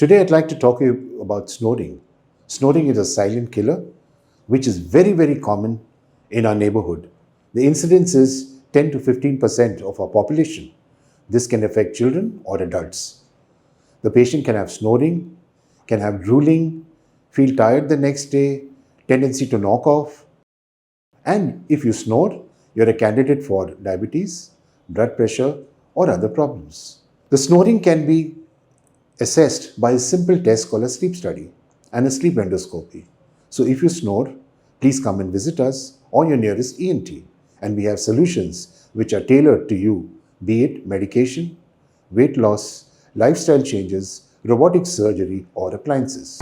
Today, I'd like to talk to you about snoring. Snoring is a silent killer, which is very, very common in our neighborhood. The incidence is 10 to 15% of our population. This can affect children or adults. The patient can have snoring, can have drooling, feel tired the next day, tendency to knock off. And if you snore, you're a candidate for diabetes, blood pressure, or other problems. The snoring can be assessed by a simple test called a sleep study and a sleep endoscopy. So if you snore, please come and visit us or your nearest ENT. And we have solutions which are tailored to you, be it medication, weight loss, lifestyle changes, robotic surgery, or appliances.